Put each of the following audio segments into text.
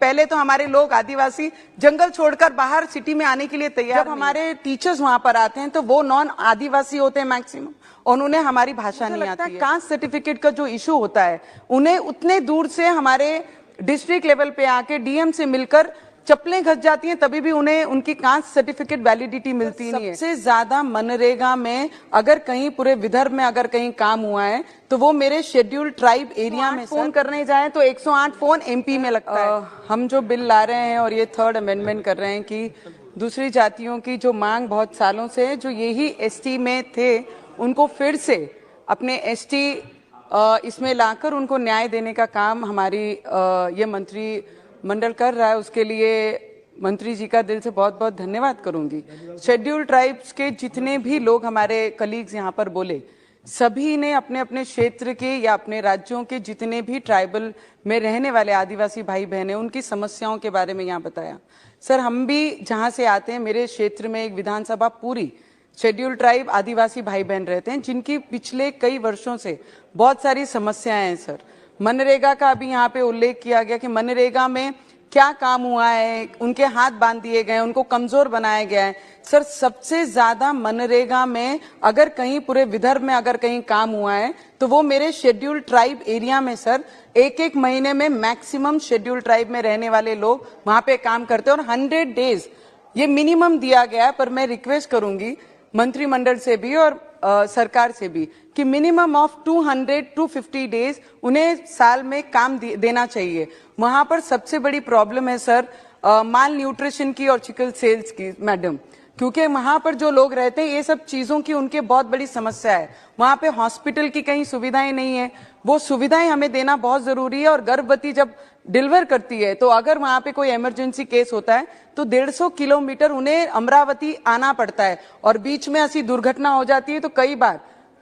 पहले तो हमारे लोग आदिवासी जंगल छोड़कर बाहर सिटी में आने के लिए तैयार। जब हमारे टीचर्स वहां पर आते हैं तो वो नॉन आदिवासी होते हैं मैक्सिमम, और उन्हें हमारी भाषा नहीं आती है। कास्ट सर्टिफिकेट का जो इशू होता है, उन्हें उतने दूर से हमारे डिस्ट्रिक्ट लेवल पे आके डीएम से मिलकर चप्पलें घस जाती हैं, तभी भी उन्हें उनकी कास्ट सर्टिफिकेट वैलिडिटी मिलती नहीं है। सबसे ज्यादा मनरेगा में अगर कहीं पूरे विदर्भ में अगर कहीं काम हुआ है तो वो मेरे शेड्यूल ट्राइब एरिया में। फोन करने जाए तो 108 फोन एमपी में लगता है। हम जो बिल ला रहे हैं और ये 3rd अमेंडमेंट कर रहे हैं कि दूसरी जातियों की जो मांग बहुत सालों से, जो यही एसटी में थे, उनको फिर से अपने एसटी इसमें लाकर उनको न्याय देने का काम हमारी ये मंत्री मंडल कर रहा है। उसके लिए मंत्री जी का दिल से बहुत बहुत धन्यवाद करूंगी। शेड्यूल ट्राइब्स के जितने भी लोग हमारे कलीग्स यहाँ पर बोले, सभी ने अपने अपने क्षेत्र के या अपने राज्यों के जितने भी ट्राइबल में रहने वाले आदिवासी भाई बहन हैं, उनकी समस्याओं के बारे में यहाँ बताया। सर, हम भी जहाँ से आते हैं, मेरे क्षेत्र में एक विधानसभा पूरी शेड्यूल ट्राइब आदिवासी भाई बहन रहते हैं, जिनकी पिछले कई वर्षों से बहुत सारी समस्याएं हैं। सर, मनरेगा का अभी यहाँ पे उल्लेख किया गया कि मनरेगा में क्या काम हुआ है, उनके हाथ बांध दिए गए, उनको कमजोर बनाया गया है। सर, सबसे ज्यादा मनरेगा में अगर कहीं पूरे विदर्भ में अगर कहीं काम हुआ है तो वो मेरे शेड्यूल ट्राइब एरिया में। सर, एक महीने में मैक्सिमम शेड्यूल ट्राइब में रहने वाले लोग वहां पे काम करते हैं, और 100 डेज ये मिनिमम दिया गया है। पर मैं रिक्वेस्ट करूंगी मंत्रिमंडल से भी और सरकार से भी कि मिनिमम ऑफ 200-250 डेज उन्हें साल में काम देना चाहिए। वहां पर सबसे बड़ी प्रॉब्लम है सर माल न्यूट्रिशन की और सिकल सेल्स की मैडम, क्योंकि वहां पर जो लोग रहते हैं, ये सब चीजों की उनके बहुत बड़ी समस्या है। वहां पे हॉस्पिटल की कहीं सुविधाएं नहीं है, वो सुविधाएं हमें देना बहुत जरूरी है। और गर्भवती जब डिलीवर करती है तो अगर वहां पे कोई इमरजेंसी केस होता है तो 150 किलोमीटर उन्हें अमरावती आना पड़ता है, और बीच में ऐसी दुर्घटना हो जाती है तो कई बार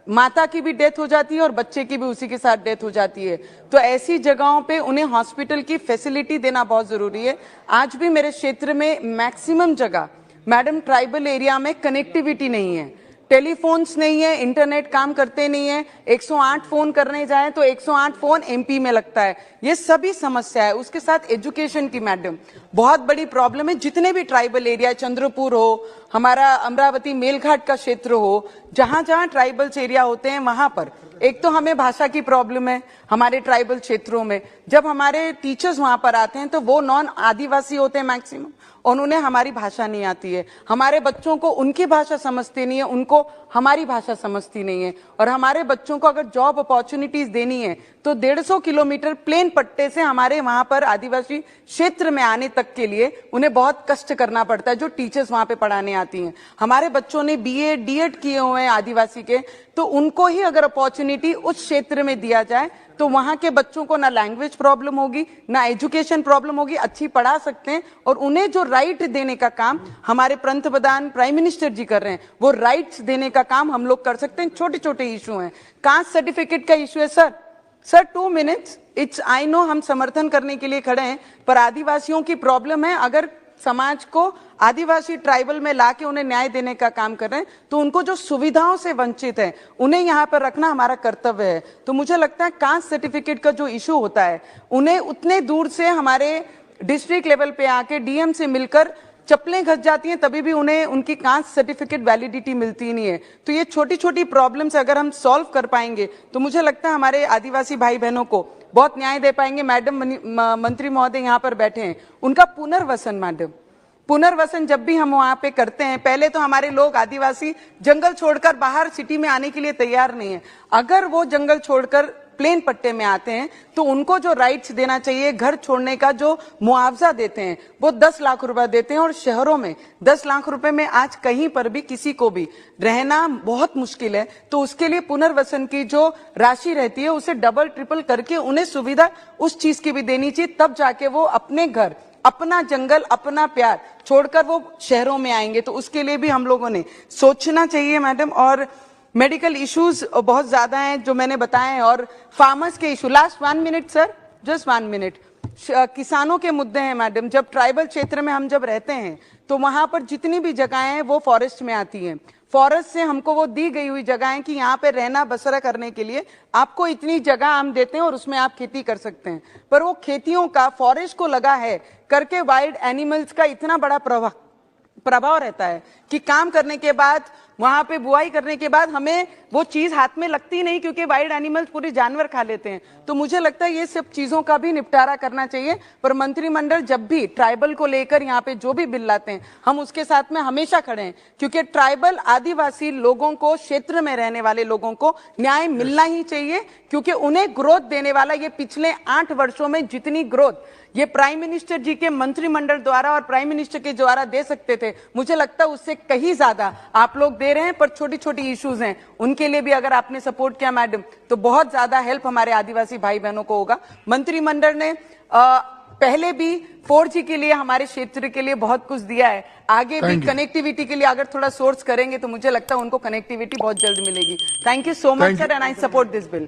माता की भी डेथ हो जाती है और बच्चे की भी उसी के साथ डेथ हो जाती है। तो ऐसी जगहों पे उन्हें हॉस्पिटल की फैसिलिटी देना बहुत जरूरी है। आज भी मेरे क्षेत्र में मैक्सिमम जगह मैडम ट्राइबल एरिया में कनेक्टिविटी नहीं है, टेलीफोन्स नहीं है, इंटरनेट काम करते नहीं है। 108 फोन करने जाए तो 108 फोन एमपी में लगता है। ये सभी समस्या है। उसके साथ एजुकेशन की मैडम बहुत बड़ी प्रॉब्लम है। जितने भी ट्राइबल एरिया, चंद्रपुर हो, हमारा अमरावती मेलघाट का क्षेत्र हो, जहां जहां ट्राइबल्स एरिया होते हैं, वहां पर एक तो हमें भाषा की प्रॉब्लम है हमारे ट्राइबल क्षेत्रों में। जब हमारे टीचर्स वहां पर आते हैं तो वो नॉन आदिवासी होते हैं मैक्सिमम, और उन्हें हमारी भाषा नहीं आती है। हमारे बच्चों को उनकी भाषा समझती नहीं है, उनको हमारी भाषा समझती नहीं है। और हमारे बच्चों को अगर जॉब अपॉर्चुनिटीज देनी है तो 150 किलोमीटर प्लेन पट्टे से हमारे वहां पर आदिवासी क्षेत्र में आने तक के लिए उन्हें बहुत कष्ट करना पड़ता है, जो टीचर्स वहां पे पढ़ाने आती हैं। हमारे बच्चों ने बीए डीएड किए हुए हैं आदिवासी के, तो उनको ही अगर अपॉर्चुनिटी उस क्षेत्र में दिया जाए तो वहां के बच्चों को ना लैंग्वेज प्रॉब्लम होगी, ना एजुकेशन प्रॉब्लम होगी, अच्छी पढ़ा सकते हैं। और उन्हें जो राइट देने का काम हमारे पंतप्रधान प्राइम मिनिस्टर जी कर रहे हैं, वो राइट्स देने का काम हम लोग कर सकते हैं। छोटे छोटे इशू हैं। कास्ट सर्टिफिकेट का इशू है sir 2 minutes, it's I know हम समर्थन करने के लिए खड़े हैं, पर आदिवासियों की प्रॉब्लम है। अगर समाज को आदिवासी ट्राइबल में लाके उन्हें न्याय देने का काम कर रहे हैं तो उनको जो सुविधाओं से वंचित है उन्हें यहाँ पर रखना हमारा कर्तव्य है। तो मुझे लगता है कास्ट सर्टिफिकेट का जो इशू होता है, उन्हें उतने दूर से हमारे डिस्ट्रिक्ट लेवल पे आके डीएम से मिलकर चप्पलें घस जाती हैं, तभी भी उन्हें उनकी कास्ट सर्टिफिकेट वैलिडिटी मिलती नहीं है। तो ये छोटी छोटी प्रॉब्लम्स अगर हम सॉल्व कर पाएंगे तो मुझे लगता है हमारे आदिवासी भाई बहनों को बहुत न्याय दे पाएंगे। मैडम मंत्री महोदय यहाँ पर बैठे हैं, उनका पुनर्वसन मैडम, पुनर्वसन जब भी हम वहां पे करते हैं, पहले तो हमारे लोग आदिवासी जंगल छोड़कर बाहर सिटी में आने के लिए तैयार नहीं है। अगर वो जंगल छोड़कर प्लेन पट्टे में आते हैं तो उनको जो राइट्स देना चाहिए, घर छोड़ने का जो मुआवजा देते हैं वो 10 लाख रुपए देते हैं। और शहरों में 10 लाख रुपए में आज कहीं पर भी किसी को भी रहना बहुत मुश्किल है। तो उसके लिए पुनर्वसन की जो राशि रहती है उसे डबल ट्रिपल करके उन्हें सुविधा उस चीज की भी देनी चाहिए, तब जाके वो अपने घर, अपना जंगल, अपना प्यार छोड़कर वो शहरों में आएंगे। तो उसके लिए भी हम लोगों ने सोचना चाहिए मैडम। और मेडिकल इश्यूज बहुत ज्यादा हैं जो मैंने बताए हैं, और फार्मर्स के issue, last 1 minute sir, just 1 minute. किसानों के मुद्दे हैं मैडम। जब ट्राइबल क्षेत्र में हम जब रहते हैं तो वहां पर जितनी भी जगहें हैं वो फॉरेस्ट में आती हैं। फॉरेस्ट से हमको वो दी गई हुई जगह है कि यहाँ पे रहना बसरा करने के लिए आपको इतनी जगह हम देते हैं और उसमें आप खेती कर सकते हैं। पर वो खेतियों का फॉरेस्ट को लगा है करके वाइल्ड एनिमल्स का इतना बड़ा प्रभाव रहता है कि काम करने के बाद वहां पे बुआई करने के बाद हमें वो चीज हाथ में लगती नहीं, क्योंकि वाइल्ड एनिमल्स पूरे जानवर खा लेते हैं। तो मुझे लगता है ये सब चीजों का भी निपटारा करना चाहिए। पर मंत्रिमंडल जब भी ट्राइबल को लेकर यहाँ पे जो भी बिल लाते हैं हम उसके साथ में हमेशा खड़े हैं, क्योंकि ट्राइबल आदिवासी लोगों को, क्षेत्र में रहने वाले लोगों को न्याय मिलना ही चाहिए, क्योंकि उन्हें ग्रोथ देने वाला ये पिछले 8 वर्षों में जितनी ग्रोथ ये प्राइम मिनिस्टर जी के मंत्रिमंडल द्वारा और प्राइम मिनिस्टर के द्वारा दे सकते थे, मुझे लगता है उससे कहीं ज्यादा आप लोग दे रहे हैं। पर छोटी छोटी इश्यूज हैं, उनके लिए भी अगर आपने सपोर्ट किया मैडम तो बहुत ज्यादा हेल्प हमारे आदिवासी भाई बहनों को होगा। मंत्रिमंडल ने पहले भी 4G के लिए हमारे क्षेत्र के लिए बहुत कुछ दिया है, आगे भी कनेक्टिविटी के लिए अगर थोड़ा सोर्स करेंगे तो मुझे लगता है उनको कनेक्टिविटी बहुत जल्द मिलेगी। Thank you so much sir, and I support this bill.